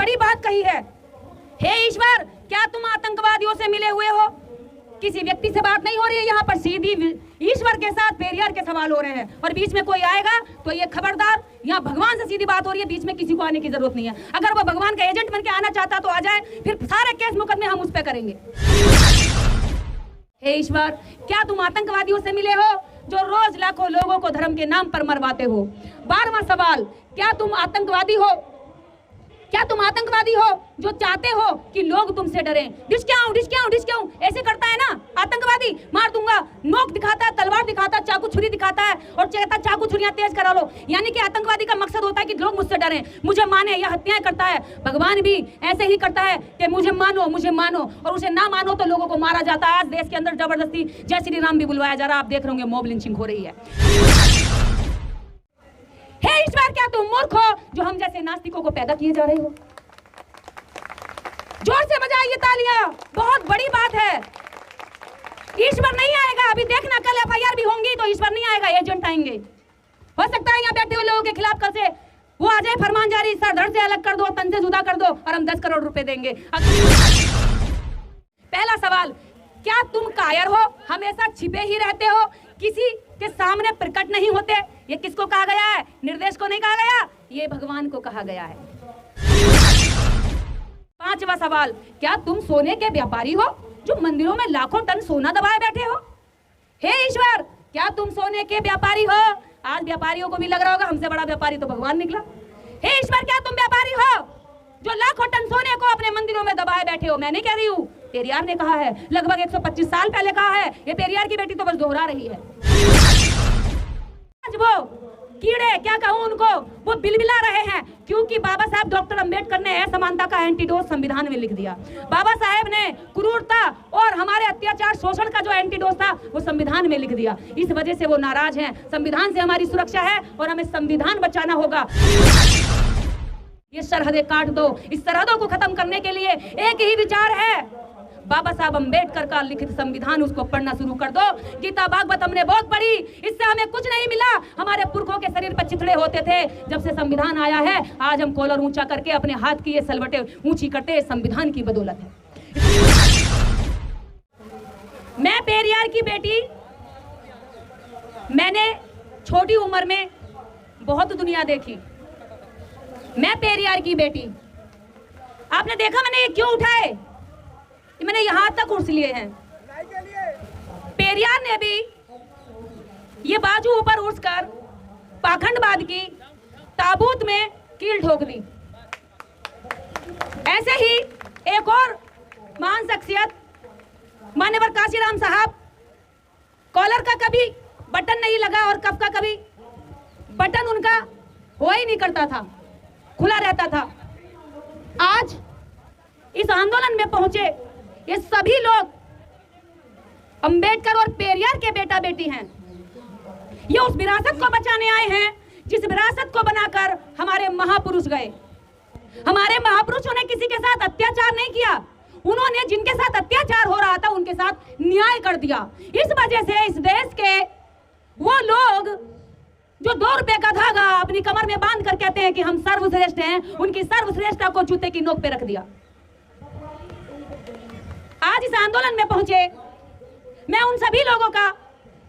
बड़ी बात कही है। हे ईश्वर, क्या तुम आतंकवादियों से मिले हुए हो? किसी व्यक्ति से बात नहीं हो रही है यहाँ पर, सीधी ईश्वर के साथ पेरियार के सवाल हो रहे हैं। और बीच में कोई आएगा तो ये खबरदार, यहाँ भगवान से सीधी बात हो रही है, बीच में किसी को आने की जरूरत नहीं है। अगर वो भगवान का एजेंट बन के आना चाहता तो आ जाए, फिर सारे केस मुकदमे हम उस पर करेंगे। हे ईश्वर, क्या तुम आतंकवादियों से मिले हो जो रोज लाखों लोगों को धर्म के नाम पर मरवाते हो? 12वां सवाल, क्या तुम आतंकवादी हो? क्या तुम आतंकवादी हो जो चाहते हो कि लोग तुमसे डरें? डिस्क्याऊं ऐसे करता है ना आतंकवादी, मार दूंगा, नोक दिखाता है, तलवार दिखाता है, चाकू छुरी दिखाता है और कहता है चाकू छुरियां तेज करा लो। यानी कि आतंकवादी का मकसद होता है कि लोग मुझसे डरें, मुझे माने, यह हत्याएं करता है। भगवान भी ऐसे ही करता है कि मुझे मानो, और उसे ना मानो तो लोगों को मारा जाता है। आज देश के अंदर जबरदस्ती जय श्री राम भी बुलवाया जा रहा है, आप देख रहे होंगे मॉब लिंचिंग हो रही है। हे ईश्वर, क्या तुम मूर्ख हो जो हम जैसे नास्तिकों को पैदा किए जा रहे हो? जोर से बजाइए तालियां, बहुत बड़ी बात है। ईश्वर नहीं आएगा, अभी देखना कल एफआईआर भी होंगी तो ईश्वर नहीं आएगा, एजेंट आएंगे। हो सकता है यहाँ बैठे हुए लोगों के खिलाफ कल से वो आ जाए फरमान जारी, सर धड़ से अलग कर दो, तन से जुदा कर दो और हम 10 करोड़ रुपए देंगे। पहला सवाल, क्या तुम कायर हो? हमेशा छिपे ही रहते हो, किसी के सामने प्रकट नहीं होते। ये किसको कहा गया है? निर्देश को नहीं कहा गया, ये भगवान को कहा गया है। 5वां सवाल, क्या तुम सोने के व्यापारी हो जो मंदिरों में लाखों टन सोना दबाए बैठे हो? हे ईश्वर, क्या तुम सोने के व्यापारी हो? आज व्यापारियों को भी लग रहा होगा हमसे बड़ा व्यापारी तो भगवान निकला। हे ईश्वर, क्या तुम व्यापारी हो जो लाखों टन सोने को अपने मंदिरों में दबाए बैठे हो? मैं नहीं कह रही हूँ, पेरियार ने कहा है, लगभग 125 साल पहले कहा है। ये पेरियार की बेटी तो बस दोहरा रही है। आज वो कीड़े, क्या कहूँ उनको, वो बिलबिला रहे हैं क्योंकि बाबा साहब डॉक्टर अंबेडकर ने असमानता का एंटीडोट संविधान में लिख दिया। बाबा साहब ने क्रूरता और हमारे अत्याचार शोषण का जो एंटीडोट था वो संविधान में लिख दिया। इस वजह से वो नाराज हैं। संविधान से हमारी सुरक्षा है और हमें संविधान बचाना होगा। ये सरहदें काट दो, इस सरहदों को खत्म करने के लिए एक ही विचार है, बाबा साहब अंबेडकर का लिखित संविधान, उसको पढ़ना शुरू कर दो। गीता भागवत हमने बहुत पढ़ी, इससे हमें कुछ नहीं मिला। हमारे पुरखों के शरीर पर चिथड़े होते थे, जब से संविधान आया है आज हम कॉलर ऊंचा करके अपने हाथ की ये सलवटें ऊंची करते, संविधान की बदौलत है। मैं पेरियार की बेटी, मैंने छोटी उम्र में बहुत दुनिया देखी। मैं पेरियार की बेटी, आपने देखा मैंने ये क्यों उठाए? मैंने यहां तक उर्स लिए हैं। पेरियार ने भी ये बाजू ऊपर उड़कर पाखंडवाद की ताबूत में कील ठोक दी। ऐसे ही एक और महान शख्सियत मान्यवर काशीराम साहब, कॉलर का कभी बटन नहीं लगा और कफ का कभी बटन उनका हो ही नहीं करता था, खुला रहता था। आज इस आंदोलन में पहुंचे ये सभी लोग अंबेडकर और पेरियार के बेटा बेटी हैं। ये उस विरासत को बचाने आए हैं जिस विरासत को बनाकर हमारे महापुरुष गए। हमारे महापुरुषों ने किसी के साथ अत्याचार नहीं किया, उन्होंने जिनके साथ अत्याचार हो रहा था उनके साथ न्याय कर दिया। इस वजह से इस देश के वो लोग जो 2 रुपए का धागा अपनी कमर में बांध कर कहते हैं कि हम सर्वश्रेष्ठ हैं, उनकी सर्वश्रेष्ठता को जूते की नोक पे रख दिया। आज इस आंदोलन में पहुंचे मैं उन सभी लोगों का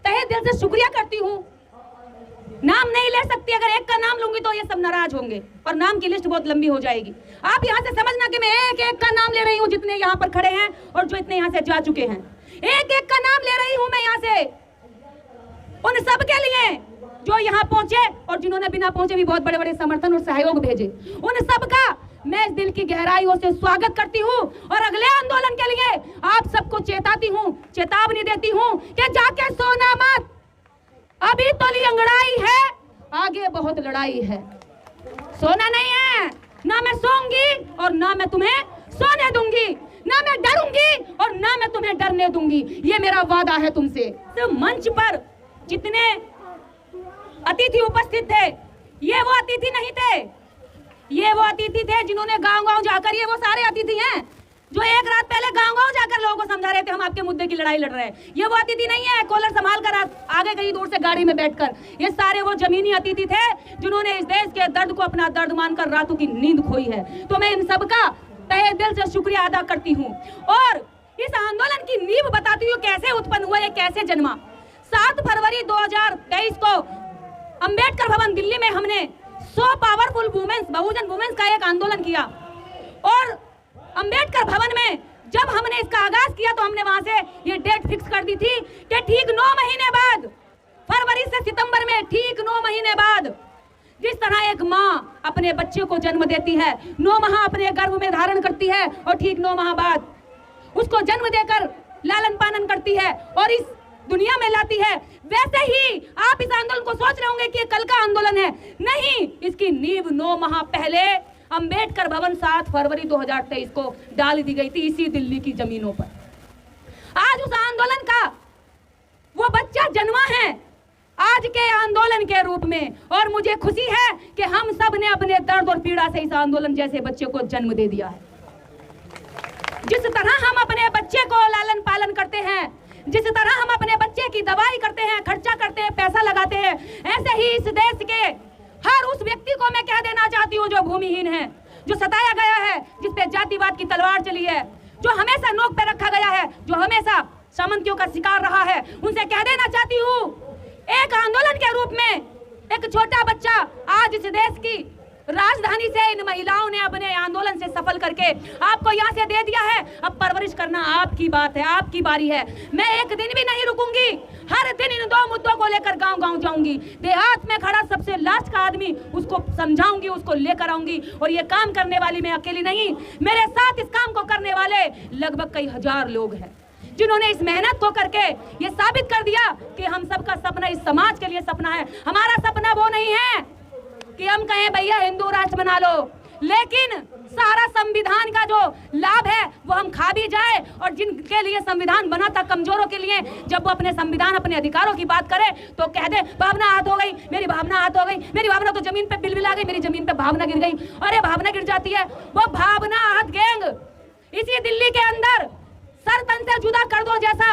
तहे दिल से शुक्रिया करती हूँ। नाम नहीं ले सकती, अगर एक का नाम लूंगी तो ये सब नाराज होंगे और नाम की लिस्ट बहुत लंबी हो जाएगी। आप यहाँ से समझना कि मैं एक एक का नाम ले रही हूँ, जितने यहाँ पर खड़े हैं और जो इतने यहाँ से जा चुके हैं, एक एक का नाम ले रही हूँ मैं यहाँ से, उन सब के लिए जो यहाँ पहुंचे और जिन्होंने बिना पहुंचे भी बहुत बड़े बड़े समर्थन और सहयोग भेजे, उन सब का मैं इस दिल की गहराइयों से स्वागत करती हूँ। और अगले आंदोलन के लिए आप सबको चेताती हूँ, चेतावनी देती हूँ कि जाके सोना मत, अभी तो अंगड़ाई है, आगे बहुत लड़ाई है। सोना नहीं है, ना मैं सोऊंगी और ना मैं तुम्हें सोने दूंगी, ना मैं डरूंगी और ना मैं तुम्हें डरने दूंगी, ये मेरा वादा है तुमसे। तो मंच पर जितने अतिथि उपस्थित थे, ये वो अतिथि नहीं थे, ये वो अतिथि थे जिन्होंने गांव-गांव जाकर, ये वो सारे अतिथि हैं जो एक रात पहले गांव-गांव जाकर लोगों को समझा रहे थे हम आपके मुद्दे की लड़ाई लड़ रहे हैं। ये वो अतिथि नहीं है कॉलर संभाल कर आगे गई दूर से गाड़ी में बैठकर। ये सारे वो जमीनी अतिथि थे जिन्होंने इस देश के दर्द को अपना दर्द मानकर रातों की नींद खोई है। तो मैं इन सबका तहे दिल से शुक्रिया अदा करती हूँ और इस आंदोलन की नींव बताती हूँ कैसे उत्पन्न हुआ, ये कैसे जन्मा। 7 फरवरी 2023 को अंबेडकर भवन दिल्ली में हमने 100 पावरफुल वुमेन्स, बहुजन वुमेन्स का एक आंदोलन किया और अंबेडकर भवन में जब हमने इसका आगाज किया तो हमने वहां से ये डेट फिक्स कर दी थी कि ठीक 9 महीने बाद, फरवरी से सितंबर में ठीक 9 महीने बाद, जिस तरह एक माँ अपने बच्चे को जन्म देती है, 9 माह अपने गर्भ में धारण करती है और ठीक 9 माह बाद उसको जन्म देकर लालन पालन करती है और इस दुनिया में लाती है, वैसे ही आप इस आंदोलन को सोच रहे होंगे कि ये कल का आंदोलन है। नहीं, इसकी नींव 9 माह पहले अंबेडकर भवन 7 फरवरी 2023 को डाल दी गई थी इसी दिल्ली की जमीनों पर। आज उस आंदोलन का वो बच्चा जन्मा है आज के आंदोलन के रूप में और मुझे खुशी है कि हम सब ने अपने दर्द और पीड़ा से इस आंदोलन जैसे बच्चे को जन्म दे दिया है। जिस तरह हम अपने बच्चे को लालन पालन करते हैं, जिस तरह हम अपने बच्चे की दवाई करते हैं, खर्चा करते हैं, पैसा लगाते हैं, ऐसे ही इस देश के हर उस व्यक्ति को मैं कह देना चाहती हूँ जो भूमिहीन है, जो सताया गया है, जिस पे जातिवाद की तलवार चली है, जो हमेशा नोक पे रखा गया है, जो हमेशा सामंतियों का शिकार रहा है, उनसे कह देना चाहती हूँ एक आंदोलन के रूप में एक छोटा बच्चा आज इस देश की राजधानी से इन महिलाओं ने अपने आंदोलन से सफल करके आपको यहाँ से दे दिया है। अब परवरिश करना आपकी बात है, आपकी बारी है। मैं एक दिन भी नहीं रुकूंगी, हर दिन इन 2 मुद्दों को लेकर गांव-गांव जाऊंगी, देहात में खड़ा सबसे लास्ट का आदमी उसको समझाऊंगी, उसको लेकर आऊंगी। और ये काम करने वाली मैं अकेली नहीं, मेरे साथ इस काम को करने वाले लगभग कई हजार लोग हैं जिन्होंने इस मेहनत को करके ये साबित कर दिया कि हम सबका सपना इस समाज के लिए सपना है। हमारा सपना वो नहीं है कि हम कहें भैया हिंदू राष्ट्र बना लो, लेकिन सारा संविधान का जो लाभ है वो हम खा भी जाए और जिनके लिए संविधान बना था कमजोरों के लिए, जब वो अपने संविधान अपने अधिकारों की बात करे तो कह दे भावना हाथ हो गई, मेरी भावना हाथ हो गई, मेरी भावना तो जमीन पे बिलबिला गई, मेरी जमीन पे भावना गिर गई। अरे भावना गिर जाती है, वो भावना हाथ गैंग इसी दिल्ली के अंदर सर तन से जुदा कर दो जैसा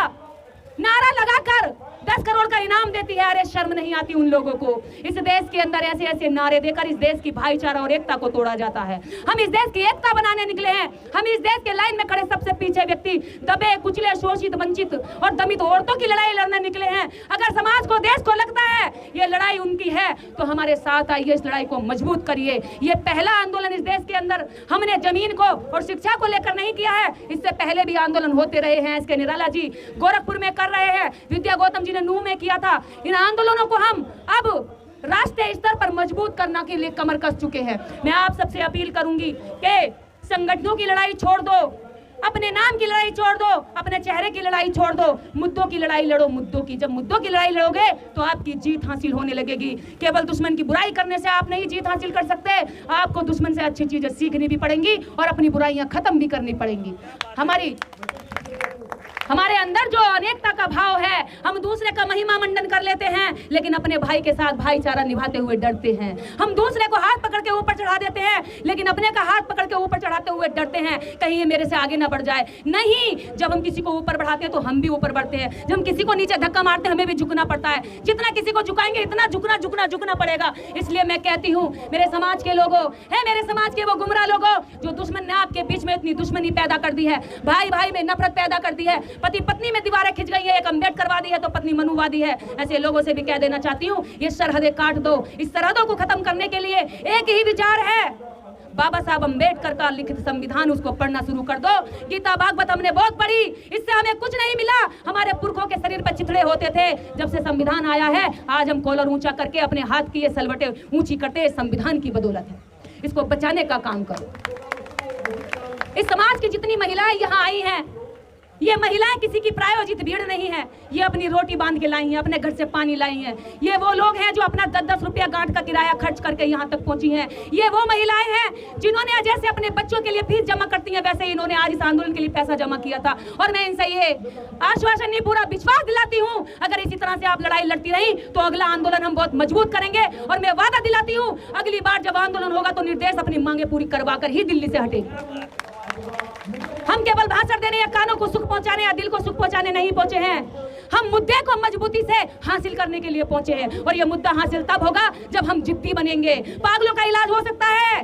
नारा लगाकर 10 करोड़ का इनाम देती है। अरे शर्म नहीं आती उन लोगों को? इस देश के अंदर ऐसे ऐसे नारे देकर इस देश की भाईचारा और एकता को तोड़ा जाता है। हम इस देश की एकता बनाने निकले हैं। हम इस देश के लाइन में खड़े सबसे पीछे व्यक्ति, दबे कुचले शोषित वंचित और दमित औरतों की लड़ाई लड़ने निकले हैं। अगर समाज को देश को लगता है ये लड़ाई उनकी है तो हमारे साथ आइए, इस लड़ाई को मजबूत करिए। ये पहला आंदोलन इस देश के अंदर हमने जमीन को और शिक्षा को लेकर नहीं किया है, इससे पहले भी आंदोलन होते रहे हैं। इसके निराला जी गोरखपुर में कर रहे हैं, विद्या गौतम जी ने नूह में किया था। इन आंदोलनों को हम अब राष्ट्रीय स्तर पर मजबूत करने के लिए कमर कस चुके हैं। मैं आप सबसे अपील करूंगी कि संगठनों की लड़ाई छोड़ दो, अपने नाम की लड़ाई छोड़ दो, अपने चेहरे की लड़ाई छोड़ दो, मुद्दों की लड़ाई लड़ो। मुद्दों की, जब मुद्दों की लड़ाई लड़ोगे तो आपकी जीत हासिल होने लगेगी। केवल दुश्मन की बुराई करने से आप नहीं जीत हासिल कर सकते, आपको दुश्मन से अच्छी चीजें सीखनी भी पड़ेंगी और अपनी बुराइयां खत्म भी करनी पड़ेंगी। हमारे अंदर जो अनेकता का भाव है, हम दूसरे का महिमा मंडन कर लेते हैं लेकिन अपने भाई के साथ भाईचारा निभाते हुए डरते हैं। हम दूसरे को हाथ पकड़ के ऊपर चढ़ा देते हैं लेकिन अपने का हाथ पकड़ के ऊपर चढ़ाते हुए डरते हैं कहीं ये मेरे से आगे ना बढ़ जाए। नहीं, जब हम किसी को ऊपर बढ़ाते हैं तो हम भी ऊपर बढ़ते हैं। जब हम किसी को नीचे धक्का मारते हैं हमें भी झुकना पड़ता है। जितना किसी को झुकाएंगे इतना झुकना पड़ेगा। इसलिए मैं कहती हूँ मेरे समाज के लोगों, है मेरे समाज के वो गुमराह लोगों जो दुश्मन ने आपके बीच में इतनी दुश्मनी पैदा कर दी है, भाई भाई में नफरत पैदा कर दी है, पति पत्नी में दीवारें खिंच गई है, एक अम्बेडकरवादी है तो पत्नी मनुवादी है। ऐसे लोगों से भी कह देना चाहती हूँ ये सरहदें काट दो। इस सरहदों को खत्म करने के लिए एक ही विचार है, बाबा साहब अम्बेडकर का लिखित संविधान, उसको पढ़ना शुरू कर दो। गीता भागवत हमने बहुत पढ़ी, इससे हमें कुछ नहीं मिला। हमारे पुरखों के शरीर पर चिथड़े होते थे, जब से संविधान आया है आज हम कॉलर ऊंचा करके अपने हाथ की ये सलवटें ऊंची करते हैं, संविधान की बदौलत है। इसको बचाने का काम करो। इस समाज की जितनी महिलाएं यहाँ आई हैं, ये महिलाएं किसी की प्रायोजित भीड़ नहीं है, ये अपनी रोटी बांध के लाई हैं, अपने घर से पानी लाई हैं। ये वो लोग हैं जो अपना 10-10 रुपया गांठ का किराया खर्च करके यहाँ तक पहुंची हैं। ये वो महिलाएं हैं जिन्होंने जैसे अपने बच्चों के लिए फीस जमा करती हैं वैसे इन्होंने आज इस आंदोलन के लिए पैसा जमा किया था। और मैं इनसे ये आश्वासन नहीं, पूरा विश्वास दिलाती हूँ अगर इसी तरह से आप लड़ाई लड़ती रही तो अगला आंदोलन हम बहुत मजबूत करेंगे। और मैं वादा दिलाती हूँ अगली बार जब आंदोलन होगा तो निर्देश अपनी मांगे पूरी करवा कर ही दिल्ली से हटेगी। हम केवल भाषण देने या कानों को सुख पहुंचाने या दिल को सुख पहुंचाने नहीं पहुंचे हैं, हम मुद्दे को मजबूती से हासिल करने के लिए पहुंचे हैं। और ये मुद्दा हासिल तब होगा जब हम जिद्दी बनेंगे। पागलों का इलाज हो सकता है,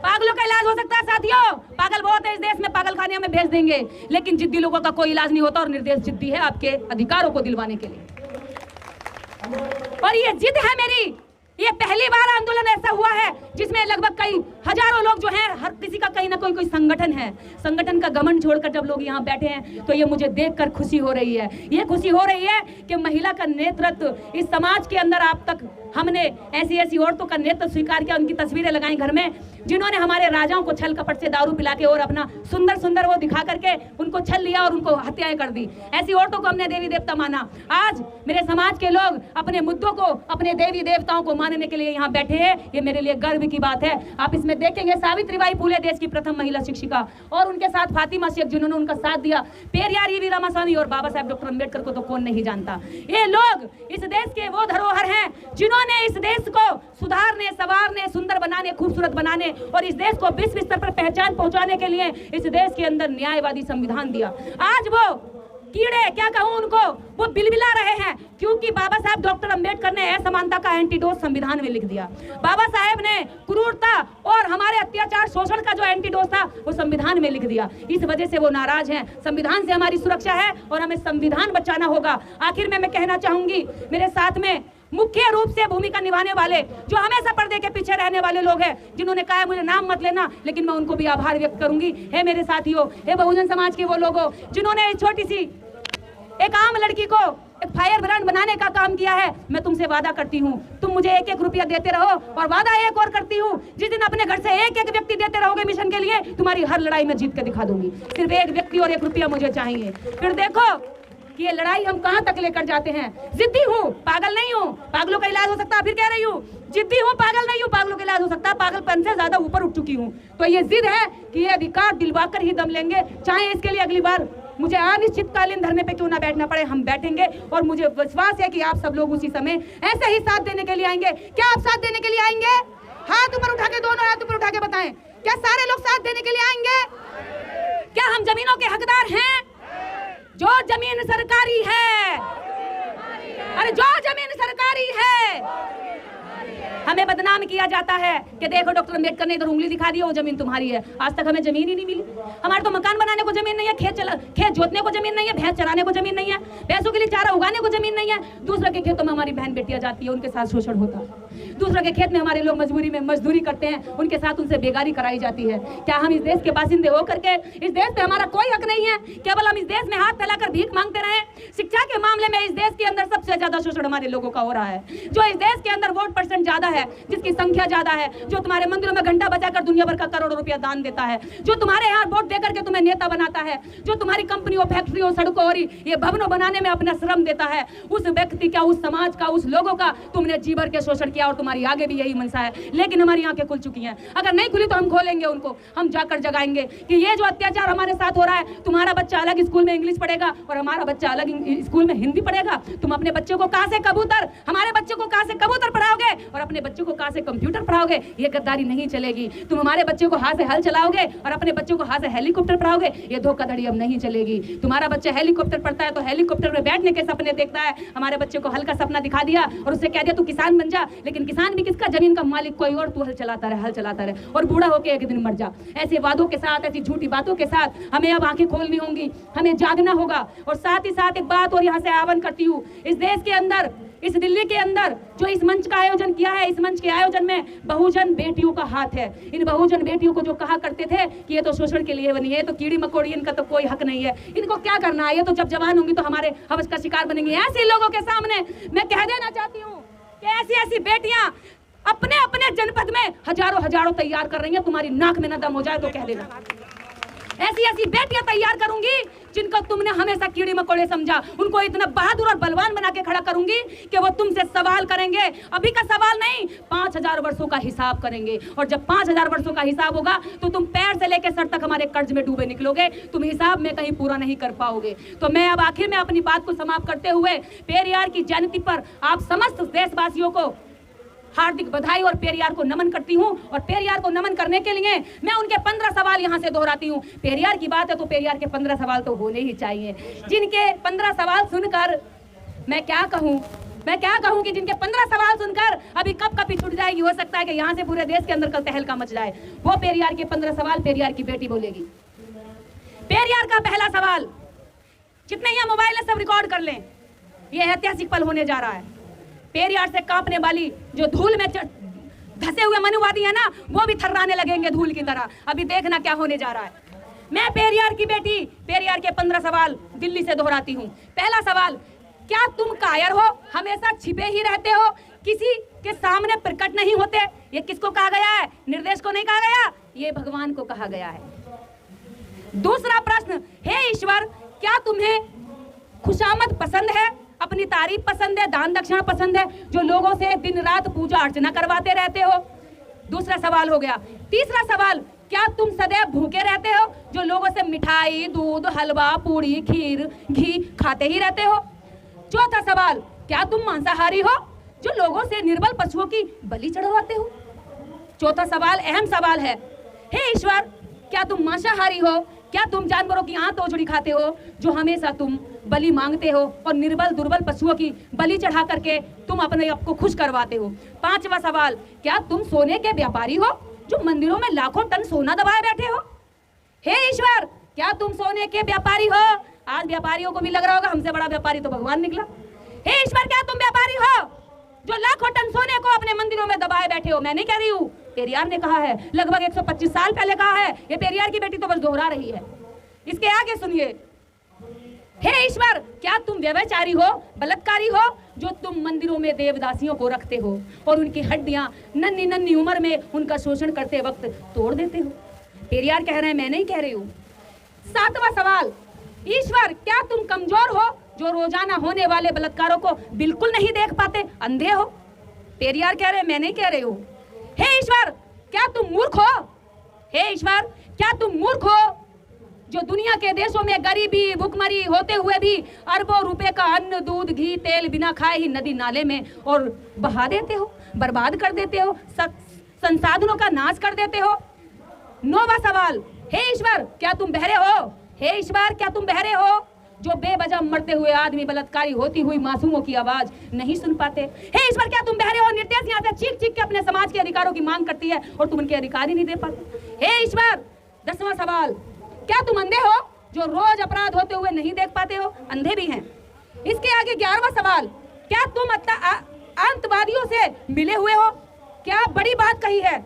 पागलों का इलाज हो सकता है साथियों। पागल बहुत है इस देश में, पागल खाने में भेज देंगे, लेकिन जिद्दी लोगों का कोई इलाज नहीं होता। और निर्देश जिद्दी है आपके अधिकारों को दिलवाने के लिए। और ये जिद है मेरी, ये पहली बार आंदोलन ऐसा हुआ है जिसमें लगभग कई हजारों लोग जो हैं, हर किसी का कहीं ना कोई संगठन है। संगठन का घमंड छोड़कर जब लोग यहाँ बैठे हैं तो ये मुझे देखकर खुशी हो रही है। ये खुशी हो रही है कि महिला का नेतृत्व इस समाज के अंदर आप तक हमने ऐसी औरतों का नेतृत्व स्वीकार किया, उनकी तस्वीरें लगाई घर में, जिन्होंने हमारे राजाओं को छल कपट से दारू पिला के और अपना सुंदर सुंदर वो दिखा करके उनको छल लिया और उनको हत्याएं कर दी। ऐसी औरतों को हमने देवी देवता माना। आज मेरे समाज के लोग अपने मुद्दों को, अपने देवी देवताओं को मानने के लिए यहाँ बैठे हैं। ये मेरे लिए गर्व की बात है। आप इसमें देखेंगे सावित्रीबाई फुले देश की प्रथम महिला शिक्षिका, और उनके साथ फातिमा शेख जिन्होंने उनका साथ दिया, पेरियार ईवी रामास्वामी और बाबा साहेब डॉक्टर अम्बेडकर को तो कौन नहीं जानता। ये लोग इस देश के वो धरोहर हैं जिन्होंने इस देश को सुधारने, संवारने, सुंदर बनाने, खूबसूरत बनाने और इस देश को विश्व स्तर पर पहचान पहुंचाने के लिए इस देश के अंदर न्यायवादी संविधान दिया। आज वो कीड़े, क्या कहूं उनको, वो बिलबिला रहे हैं क्योंकि बाबा साहब डॉक्टर अंबेडकर ने असमानता का एंटीडोट संविधान में लिख दिया। बाबा साहब ने क्रूरता और हमारे अत्याचार शोषण का जो एंटीडोट था वो संविधान में लिख दिया। इस वजह से वो नाराज हैं। संविधान से हमारी सुरक्षा है और हमें संविधान बचाना होगा। आखिर में मैं कहना चाहूंगी, मेरे साथ में मुख्य रूप से भूमिका निभाने वाले जो हमेशा पर्दे के पीछे रहने वाले लोग हैं, जिन्होंने कहा है मुझे नाम मत लेना, लेकिन मैं उनको भी आभार व्यक्त करूंगी। हे मेरे साथियों, हे बहुजन समाज के वो लोगों जिन्होंने इस छोटी सी एक आम लड़की को एक फायर ब्रांड बनाने का काम किया है। मैं तुमसे वादा करती हूँ, तुम मुझे 1-1 रुपया देते रहो, और वादा एक और करती हूँ, जिस दिन अपने घर से 1-1 व्यक्ति देते रहोगे मिशन के लिए, तुम्हारी हर लड़ाई में जीत के दिखा दूंगी। सिर्फ 1 व्यक्ति और 1 रुपया मुझे चाहिए। फिर देखो कि ये लड़ाई हम कहां तक लेकर जाते हैं। जिद्दी हूँ, पागल नहीं हूँ। पागलों का इलाज हो सकता है, फिर कह रही हूँ जिद्दी हूँ, पागल नहीं हूँ। पागलों का इलाज हो सकता है, पागलपन से ज्यादा ऊपर उठ चुकी हूँ। तो ये जिद है कि ये अधिकार दिलवाकर ही दम लेंगे, चाहे इसके लिए अगली बार मुझे अनिश्चितकालीन धरने पे क्यों ना बैठना पड़े, हम बैठेंगे। और मुझे विश्वास है कि आप सब लोग उसी समय ऐसे ही साथ देने के लिए आएंगे। क्या आप साथ देने के लिए आएंगे? हाथ ऊपर उठा के, दोनों हाथ ऊपर उठा के बताएं, क्या सारे लोग साथ देने के लिए आएंगे? क्या हम जमीनों के हकदार हैं? जो जमीन सरकारी है, अरे जो जमीन सरकारी है, हमें बदनाम किया जाता है कि देखो डॉक्टर अम्बेडकर ने इधर उंगली दिखा दी, वो जमीन तुम्हारी है। आज तक हमें जमीन ही नहीं मिली। हमारे तो मकान बनाने को जमीन नहीं है, खेत जोतने को जमीन नहीं है, भैंस चराने को जमीन नहीं है, भैंसों के लिए चारा उगाने को जमीन नहीं है। दूसरों के खेतों में हमारी बहन बेटियां जाती है, उनके साथ शोषण होता है। दूसरों के खेत में हमारे लोग मजबूरी में मजदूरी करते हैं, उनके साथ उनसे बेगारी कराई जाती है। क्या हम इस देश के बासिंदे होकर के इस देश पे हमारा कोई हक नहीं है? केवल हम इस देश में हाथ फैलाकर भीख मांगते रहे? शिक्षा के मामले में इस देश के अंदर सबसे ज्यादा शोषण हमारे लोगों का हो रहा है। जो इस देश के अंदर वोट परसेंट ज्यादा है, जिसकी संख्या ज्यादा है, जो तुम्हारे मंदिरों में घंटा बजाकर दुनिया भर का करोड़ों रुपया दान देता है, जो तुम्हारे यहाँ वोट देकर के तुम्हें नेता बनाता है, जो तुम्हारी कंपनियों, फैक्ट्रियों, सड़कों और ये भवनों बनाने में अपना श्रम देता है, उस व्यक्ति का, उस समाज का, उस लोगों का तुमने जी भर के शोषण किया। और तुम्हारी आगे भी यही मनसा है, लेकिन हमारी आंखें खुल चुकी हैं। अगर नहीं खुली तो हम खोलेंगे उनको, हम जाकर जगाएंगे कि ये जो अत्याचार हमारे साथ हो रहा है, तुम्हारा बच्चा अलग स्कूल में इंग्लिश पढ़ेगा और हमारा बच्चा अलग स्कूल में हिंदी पढ़ेगा। तुम अपने बच्चे को कहां से कबूतर, हमारे बच्चे को कहां से कबूतर पढ़ाओगे और अपने बच्चे को कहां से कंप्यूटर पढ़ाओगे? ये गद्दारी नहीं चलेगी। तुम हमारे बच्चे को हाथ से हल चलाओगे और अपने बच्चों को हाथ से हेलीकॉप्टर पढ़ाओगे, ये धोखाधड़ी अब नहीं चलेगी। तुम्हारा बच्चा हेलीकॉप्टर पढ़ता है तो हेलीकॉप्टर में बैठने के सपने देखता है, हमारे बच्चे को हल का सपना दिखा दिया और उससे कह दिया तू किसान बन जा। लेकिन किसान भी किसका? जमीन का मालिक कोई और, तू हल चलाता रहे और बूढ़ा होकर एक दिन मर जा। ऐसे वादों के साथ, ऐसी झूठी बातों के साथ हमें अब आंखें खोलनी होंगी, हमें जागना होगा। और साथ ही साथ एक बात और यहाँ से आह्वान करती हूँ, इस देश के अंदर, इस दिल्ली के अंदर जो इस मंच का आयोजन किया है, इस मंच के आयोजन में बहुजन बेटियों का हाथ है। इन बहुजन बेटियों को जो कहा करते थे कि ये तो शोषण के लिए बनी है, तो कीड़ी मकोड़ी, इनका तो कोई हक नहीं है, इनको क्या करना है, ये तो जब जवान होंगी तो हमारे हवस का शिकार बनेंगे। ऐसे लोगों के सामने मैं कह देना चाहती हूँ कि ऐसी ऐसी बेटियां अपने अपने जनपद में हजारों तैयार कर रही हैं। तुम्हारी नाक में न दम हो जाए तो कह देना। ऐसी ऐसी बेटियां तैयार करूंगी जिनको तुमने हमेशा कीड़ी मकोड़े समझा, उनको इतना बहादुर और बलवान बना के खड़ा करूंगी कि वो तुमसे सवाल करेंगे। अभी का सवाल नहीं, 5000 वर्षों का हिसाब करेंगे। और जब 5000 वर्षों का हिसाब होगा तो तुम पैर से लेकर सर तक हमारे कर्ज में डूबे निकलोगे, तुम हिसाब में कहीं पूरा नहीं कर पाओगे। तो मैं अब आखिर में अपनी बात को समाप्त करते हुए पेरियार की जयंती पर आप समस्त देशवासियों को हार्दिक बधाई और पेरियार को नमन करती हूं। और पेरियार को नमन करने के लिए मैं उनके 15 सवाल यहां से दोहराती हूं। पेरियार की बात है तो पेरियार के 15 सवाल तो होने ही चाहिए, जिनके 15 सवाल सुनकर मैं क्या कहूं कि जिनके 15 सवाल सुनकर अभी कब कभी छूट जाएगी। हो सकता है कि यहां से पूरे देश के अंदर कल तहलका मच जाए। वो पेरियार के 15 सवाल पेरियार की बेटी बोलेगी। पेरियार का पहला सवाल, जितने यहाँ मोबाइल है सब रिकॉर्ड कर लें, यह ऐतिहासिक पल होने जा रहा है। पेरियार से कांपने वाली जो धूल में धसे हुए मनुवादी है ना, वो भी थर्राने लगेंगे धूल की तरह। अभी देखना क्या होने जा रहा है। मैं पेरियार की बेटी, पेरियार के 15 सवाल दिल्ली से दोहराती हूँ। पहला सवाल, क्या तुम कायर हो, हमेशा छिपे ही रहते हो, किसी के सामने प्रकट नहीं होते? ये किसको कहा गया है? निर्देश को नहीं कहा गया, ये भगवान को कहा गया है। दूसरा प्रश्न, हे ईश्वर, क्या तुम्हें खुशामद पसंद है, अपनी तारीफ पसंद है, दान दक्षिणा पसंद है, जो लोगों से दिन रात पूजा अर्चना करवाते रहते हो? दूसरा सवाल हो गया। तीसरा सवाल, क्या तुम सदैव भूखे रहते हो, जो लोगों से मिठाई, दूध, हलवा, पूड़ी, खीर, घी खाते ही रहते हो? चौथा सवाल, क्या तुम मांसाहारी हो, जो लोगों से निर्बल पशुओं की बलि चढ़वाते हो? चौथा सवाल अहम सवाल है, हे ईश्वर, क्या तुम मांसाहारी हो, क्या तुम जानवरों की आंत तोजड़ी खाते हो, जो हमेशा तुम बलि मांगते हो और निर्बल दुर्बल पशुओं की बलि चढ़ा करके तुम अपने आप को खुश करवाते हो? पांचवा सवाल, क्या तुम सोने के व्यापारी हो, जो मंदिरों में लाखों टन सोना दबाए बैठे हो? हे ईश्वर, क्या तुम सोने के व्यापारी हो? आज व्यापारियों को भी लग रहा होगा हमसे बड़ा व्यापारी तो भगवान निकला। हे ईश्वर, क्या तुम व्यापारी हो, जो लाखों टन सोने को अपने मंदिरों में दबाए बैठे हो? मैं नहीं कह रही हूँ, पेरियार ने कहा है, लगभग 125 साल पहले कहा है। ये पेरियार की बेटी तो बस दोहरा रही है। इसके आगे सुनिए, हे ईश्वर, क्या तुम व्यभिचारी हो, बलात्कारी हो, जो तुम मंदिरों में देवदासियों को रखते हो और उनकी हड्डियां नन्ही नन्ही उम्र में उनका शोषण करते वक्त तोड़ देते हो? पेरियार कह रहे हैं, मैं नहीं कह रही हूँ। सातवां सवाल, ईश्वर, क्या तुम कमजोर हो, जो रोजाना होने वाले बलात्कारों को बिल्कुल नहीं देख पाते, अंधे हो? पेरियार कह रहे हैं, मैं नहीं कह रही हूँ। हे ईश्वर, क्या तुम मूर्ख हो? हे ईश्वर, क्या तुम मूर्ख हो, जो दुनिया के देशों में गरीबी भुखमरी होते हुए भी अरबों रुपए का अन्न, दूध, घी, तेल बिना खाए ही नदी नाले में और बहा देते हो, बर्बाद कर देते हो, संसाधनों का नाश कर देते हो? नौवां सवाल, हे ईश्वर, क्या तुम बहरे हो? हे ईश्वर, क्या तुम बहरे हो, जो बेवजह मरते हुए आदमी, बलात्कारी होती हुई मासूमों की आवाज नहीं सुन पाते? हे ईश्वर, क्या तुम बहरे हो, निर्देश यहाँ से चीख चीख के अपने समाज के अधिकारों की मांग करती है और तुम उनके अधिकार ही नहीं दे पाते? हे ईश्वर। 10वां सवाल, क्या तुम अंधे हो, जो रोज अपराध होते हुए नहीं देख पाते हो? अंधे भी हैं। इसके आगे 11वां सवाल, क्या तुम आतंकवादियों से मिले हुए हो? क्या बड़ी बात कही है।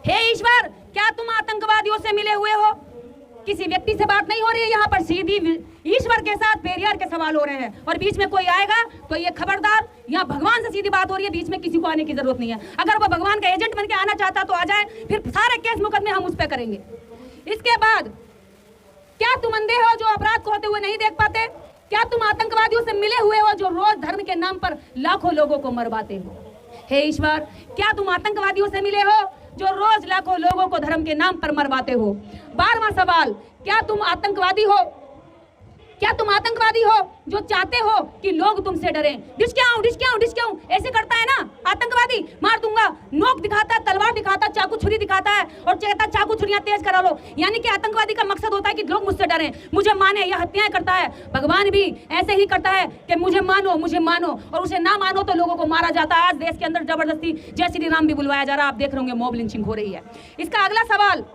हे ईश्वर, क्या तुम आतंकवादियों से मिले हुए हो? किसी व्यक्ति से बात नहीं हो रही है यहाँ पर, सीधी ईश्वर के साथ पेरियार के सवाल हो रहे हैं और बीच में कोई आएगा तो ये खबरदार, यहाँ भगवान से सीधी बात हो रही है, बीच में किसी को आने की जरूरत नहीं है। अगर वो भगवान का एजेंट बन के आना चाहता तो आ जाए, फिर सारे केस मुकदमे हम उस पर करेंगे। इसके बाद, क्या तुम अंधे हो, जो अपराध को होते हुए नहीं देख पाते? क्या तुम आतंकवादियों से मिले हुए हो, जो रोज धर्म के नाम पर लाखों लोगों को मरवाते हो? हे ईश्वर, क्या तुम आतंकवादियों से मिले हो, जो रोज लाखों लोगों को धर्म के नाम पर मरवाते हो? 12वां सवाल, क्या तुम आतंकवादी हो, क्या तुम आतंकवादी हो, जो चाहते हो कि लोग तुमसे डरें? डिस्क्याऊं डिस्क्याऊं डिस्क्याऊं ऐसे करता है ना आतंकवादी, मार दूंगा, नोक दिखाता, तलवार दिखाता, चाकू छुरी दिखाता है और कहता चाकू छुरियां तेज करा लो। यानी कि आतंकवादी का मकसद होता है कि लोग मुझसे डरें, मुझे माने, यह हत्याएं करता है। भगवान भी ऐसे ही करता है कि मुझे मानो, और उसे ना मानो तो लोगों को मारा जाता है। आज देश के अंदर जबरदस्ती जय श्री राम भी बुलवाया जा रहा है, आप देख रहे होंगे, मॉब लिंचिंग हो रही है। इसका अगला सवाल,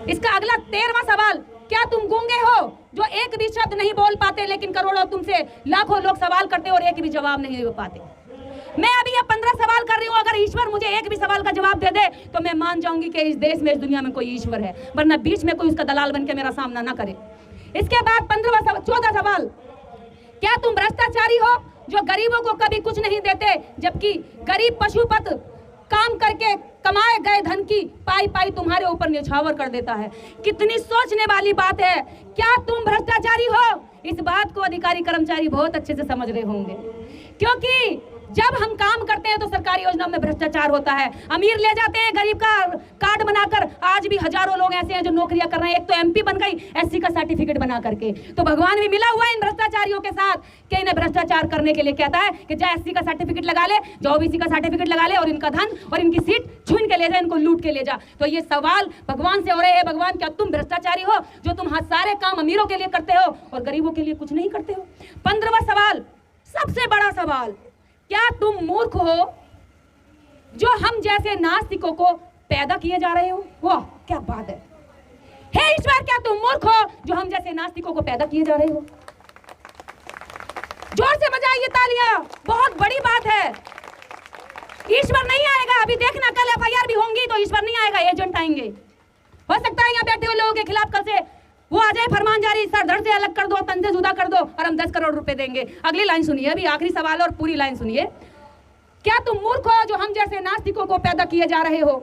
इसका अगला 13वां सवाल, क्या तुम गूंगे हो, जो एक भी शब्द नहीं बोल पाते, लेकिन करोड़ों तुमसे लाखों लोग सवाल करते और एक भी जवाब नहीं दे पाते? मैं अभी ये 15 सवाल कर रही हूँ, अगर ईश्वर मुझे एक भी सवाल का जवाब दे दे तो मैं मान जाऊंगी कि इस देश में, इस दुनिया में कोई ईश्वर है, वरना बीच में कोई उसका दलाल बन के मेरा सामना ना करे। इसके बाद 14वां सवाल, क्या तुम भ्रष्टाचारी हो, जो गरीबों को कभी कुछ नहीं देते, जबकि गरीब पशुपत काम करके कमाए गए धन की पाई पाई तुम्हारे ऊपर न्यौछावर कर देता है? कितनी सोचने वाली बात है। क्या तुम भ्रष्टाचारी हो? इस बात को अधिकारी कर्मचारी बहुत अच्छे से समझ रहे होंगे, क्योंकि जब हम काम करते हैं तो सरकारी योजनाओं में भ्रष्टाचार होता है। अमीर ले जाते हैं गरीब का कार्ड बनाकर, आज आज भी हजारों लोग ऐसे हैं जो नौकरियां कर रहे हैं। एक तो एमपी बन गई एससी का सर्टिफिकेट बना करके। तो भगवान भी मिला हुआ है इन भ्रष्टाचारियों के साथ कि इन्हें भ्रष्टाचार करने के लिए कहता है कि जा एससी का सर्टिफिकेट लगा ले, जो ओबीसी का सर्टिफिकेट लगा ले और इनका धन और इनकी सीट छीन के ले जा, इनको लूट के ले जा। तो ये सवाल भगवान से हो रहे हैं, भगवान क्या तुम भ्रष्टाचारी हो जो तुम सारे काम अमीरों के लिए करते हो और गरीबों के लिए कुछ नहीं करते हो? 15वां सवाल, सबसे बड़ा सवाल, क्या तुम मूर्ख हो जो हम जैसे नास्तिकों को पैदा किए जा रहे हो? वाह क्या बात है। हे ईश्वर, क्या तुम मूर्ख हो जो हम जैसे नास्तिकों को पैदा किए जा रहे हो? जोर से बजाइए तालियां, बहुत बड़ी बात है। ईश्वर नहीं आएगा, अभी देखना कल एफआईआर भी होंगी तो ईश्वर नहीं आएगा, एजेंट आएंगे। हो सकता है यहाँ बैठे हुए लोगों के खिलाफ कल से वो आ जाए फरमान जारी, सर धड़ से अलग कर दो, तन से जुदा कर दो और हम 10 करोड़ रुपए देंगे। अगली लाइन सुनिए, अभी आखिरी सवाल और पूरी लाइन सुनिए। क्या तुम मूर्ख हो जो हम जैसे नास्तिकों को पैदा किए जा रहे हो,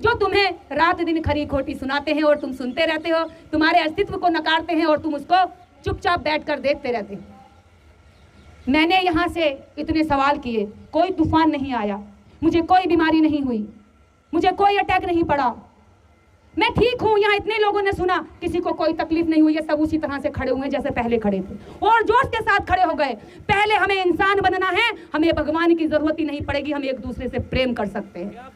जो तुम्हें रात दिन खरी खोटी सुनाते हैं और तुम सुनते रहते हो, तुम्हारे अस्तित्व को नकारते हैं और तुम उसको चुपचाप बैठकर देखते रहते हो। मैंने यहाँ से इतने सवाल किए, कोई तूफान नहीं आया, मुझे कोई बीमारी नहीं हुई, मुझे कोई अटैक नहीं पड़ा, मैं ठीक हूं। यहाँ इतने लोगों ने सुना, किसी को कोई तकलीफ नहीं हुई है, सब उसी तरह से खड़े हुए जैसे पहले खड़े थे और जोश के साथ खड़े हो गए। पहले हमें इंसान बनना है, हमें भगवान की जरूरत ही नहीं पड़ेगी, हम एक दूसरे से प्रेम कर सकते हैं।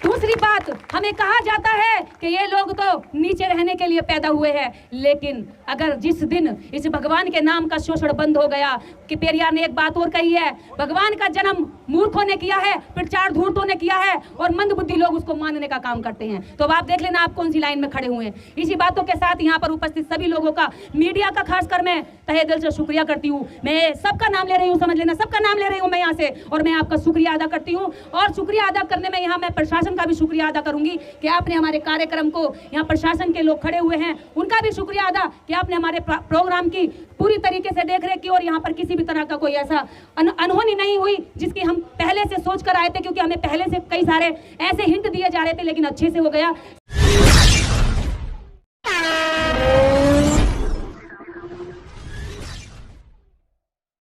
दूसरी बात, हमें कहा जाता है कि ये लोग तो नीचे रहने के लिए पैदा हुए हैं, लेकिन अगर जिस दिन इस भगवान के नाम का शोषण बंद हो गया, कि पेरियार ने एक बात और कही है, भगवान का जन्म मूर्खों ने किया है, प्रचार धूर्तों ने किया है और मंदबुद्धि लोग उसको मानने का काम करते हैं। तो अब आप देख लेना आप कौन सी लाइन में खड़े हुए हैं। इसी बातों के साथ यहाँ पर उपस्थित सभी लोगों का, मीडिया का खासकर मैं तहे दिल से शुक्रिया करती हूँ। मैं सबका नाम ले रही हूँ, समझ लेना, सबका नाम ले रही हूँ मैं यहाँ से, और मैं आपका शुक्रिया अदा करती हूँ। और शुक्रिया अदा करने में यहाँ मैं प्रशासन का भी शुक्रिया अदा करूंगी कि आपने हमारे कार्यक्रम को, यहाँ प्रशासन के लोग खड़े हुए हैं उनका भी शुक्रिया अदा कि आपने हमारे प्रोग्राम की पूरी तरीके से देख रेख की और यहाँ पर किसी भी तरह का कोई ऐसा अनहोनी नहीं हुई जिसकी हम पहले से सोच कर आए थे, क्योंकि हमें पहले से कई सारे ऐसे हिंट दिए जा रहे थे, लेकिन अच्छे से हो गया।